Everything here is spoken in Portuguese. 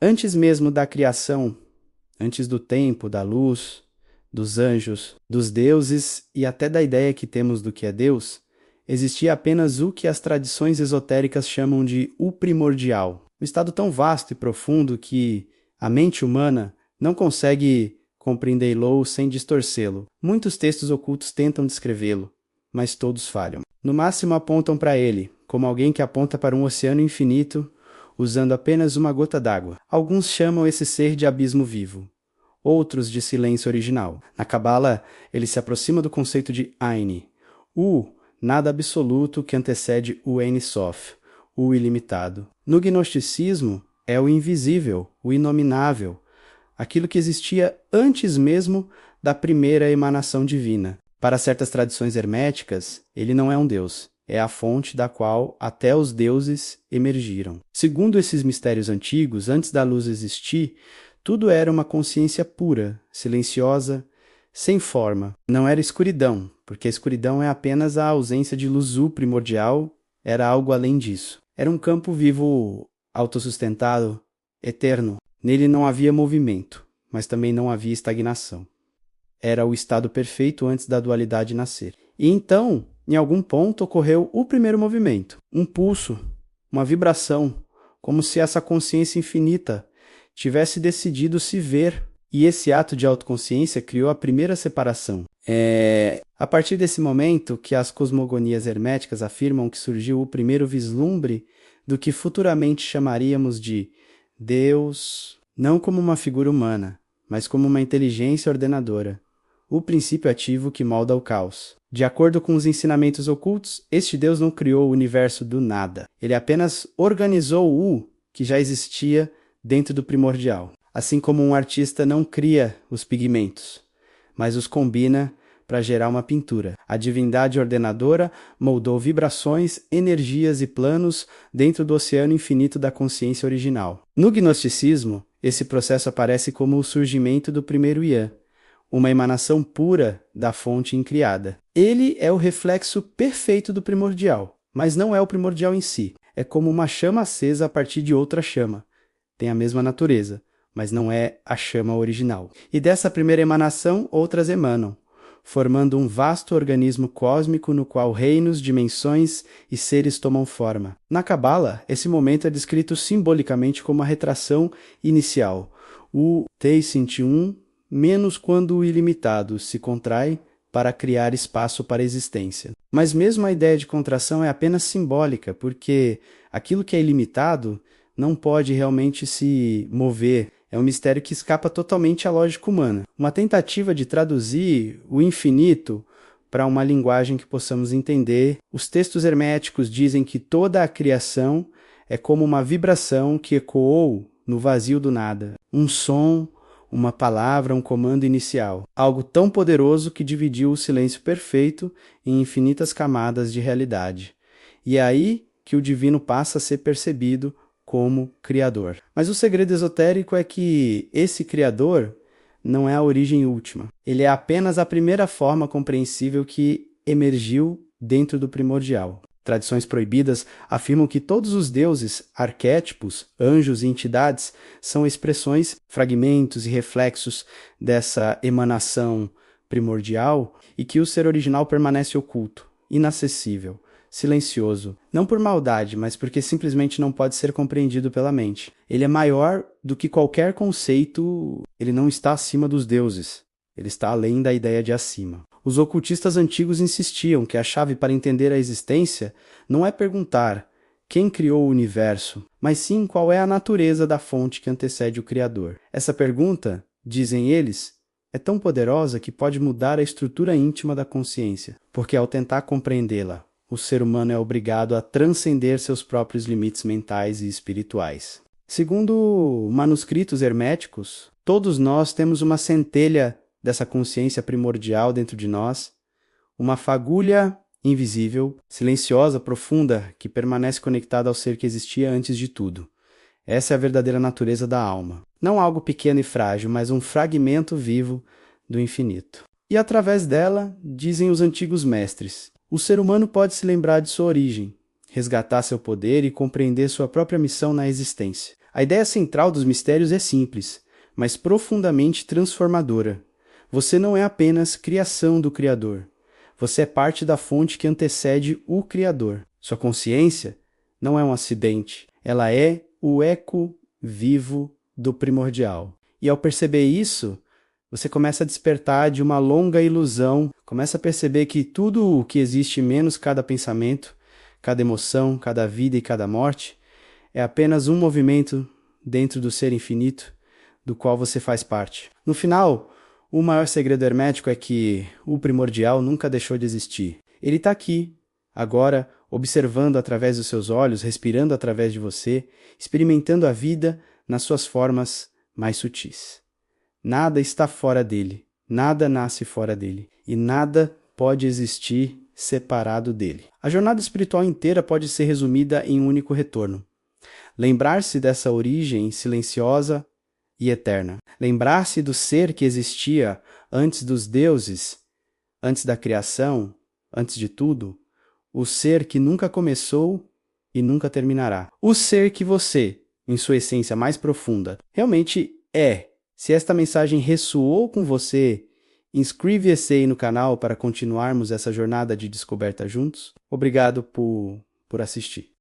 Antes mesmo da criação, antes do tempo, da luz, dos anjos, dos deuses e até da ideia que temos do que é Deus, existia apenas o que as tradições esotéricas chamam de o primordial. Um estado tão vasto e profundo que a mente humana não consegue compreendê-lo sem distorcê-lo. Muitos textos ocultos tentam descrevê-lo, mas todos falham. No máximo apontam para ele, como alguém que aponta para um oceano infinito, usando apenas uma gota d'água. Alguns chamam esse ser de abismo vivo, outros de silêncio original. Na Cabala, ele se aproxima do conceito de Ein, o nada absoluto que antecede o Ein Sof, o ilimitado. No gnosticismo, é o invisível, o inominável, aquilo que existia antes mesmo da primeira emanação divina. Para certas tradições herméticas, ele não é um deus, é a fonte da qual até os deuses emergiram. Segundo esses mistérios antigos, antes da luz existir, tudo era uma consciência pura, silenciosa, sem forma. Não era escuridão, porque a escuridão é apenas a ausência de luz primordial, era algo além disso. Era um campo vivo, autossustentado, eterno. Nele não havia movimento, mas também não havia estagnação. Era o estado perfeito antes da dualidade nascer. E então, em algum ponto, ocorreu o primeiro movimento, um pulso, uma vibração, como se essa consciência infinita tivesse decidido se ver, e esse ato de autoconsciência criou a primeira separação. É a partir desse momento que as cosmogonias herméticas afirmam que surgiu o primeiro vislumbre do que futuramente chamaríamos de Deus, não como uma figura humana, mas como uma inteligência ordenadora, o princípio ativo que molda o caos. De acordo com os ensinamentos ocultos, este Deus não criou o universo do nada. Ele apenas organizou o que já existia dentro do primordial. Assim como um artista não cria os pigmentos, mas os combina para gerar uma pintura. A divindade ordenadora moldou vibrações, energias e planos dentro do oceano infinito da consciência original. No gnosticismo, esse processo aparece como o surgimento do primeiro Yan, uma emanação pura da fonte incriada. Ele é o reflexo perfeito do primordial, mas não é o primordial em si. É como uma chama acesa a partir de outra chama. Tem a mesma natureza, mas não é a chama original. E dessa primeira emanação, outras emanam, formando um vasto organismo cósmico no qual reinos, dimensões e seres tomam forma. Na Cabala, esse momento é descrito simbolicamente como a retração inicial, o T21, menos quando o ilimitado se contrai para criar espaço para a existência. Mas mesmo a ideia de contração é apenas simbólica, porque aquilo que é ilimitado não pode realmente se mover. É um mistério que escapa totalmente à lógica humana. Uma tentativa de traduzir o infinito para uma linguagem que possamos entender. Os textos herméticos dizem que toda a criação é como uma vibração que ecoou no vazio do nada. Um som, uma palavra, um comando inicial. Algo tão poderoso que dividiu o silêncio perfeito em infinitas camadas de realidade. E é aí que o divino passa a ser percebido como Criador. Mas o segredo esotérico é que esse Criador não é a origem última. Ele é apenas a primeira forma compreensível que emergiu dentro do primordial. Tradições proibidas afirmam que todos os deuses, arquétipos, anjos e entidades são expressões, fragmentos e reflexos dessa emanação primordial e que o ser original permanece oculto, inacessível, silencioso, não por maldade, mas porque simplesmente não pode ser compreendido pela mente. Ele é maior do que qualquer conceito, ele não está acima dos deuses, ele está além da ideia de acima. Os ocultistas antigos insistiam que a chave para entender a existência não é perguntar quem criou o universo, mas sim qual é a natureza da fonte que antecede o Criador. Essa pergunta, dizem eles, é tão poderosa que pode mudar a estrutura íntima da consciência, porque ao tentar compreendê-la, o ser humano é obrigado a transcender seus próprios limites mentais e espirituais. Segundo manuscritos herméticos, todos nós temos uma centelha dessa consciência primordial dentro de nós, uma fagulha invisível, silenciosa, profunda, que permanece conectada ao ser que existia antes de tudo. Essa é a verdadeira natureza da alma. Não algo pequeno e frágil, mas um fragmento vivo do infinito. E através dela, dizem os antigos mestres, o ser humano pode se lembrar de sua origem, resgatar seu poder e compreender sua própria missão na existência. A ideia central dos mistérios é simples, mas profundamente transformadora. Você não é apenas criação do Criador. Você é parte da fonte que antecede o Criador. Sua consciência não é um acidente. Ela é o eco vivo do primordial. E ao perceber isso, você começa a despertar de uma longa ilusão, começa a perceber que tudo o que existe menos cada pensamento, cada emoção, cada vida e cada morte, é apenas um movimento dentro do ser infinito do qual você faz parte. No final, o maior segredo hermético é que o primordial nunca deixou de existir. Ele está aqui, agora, observando através dos seus olhos, respirando através de você, experimentando a vida nas suas formas mais sutis. Nada está fora dele, nada nasce fora dele, e nada pode existir separado dele. A jornada espiritual inteira pode ser resumida em um único retorno. Lembrar-se dessa origem silenciosa e eterna. Lembrar-se do ser que existia antes dos deuses, antes da criação, antes de tudo, o ser que nunca começou e nunca terminará. O ser que você, em sua essência mais profunda, realmente é. Se esta mensagem ressoou com você, inscreva-se aí no canal para continuarmos essa jornada de descoberta juntos. Obrigado por assistir.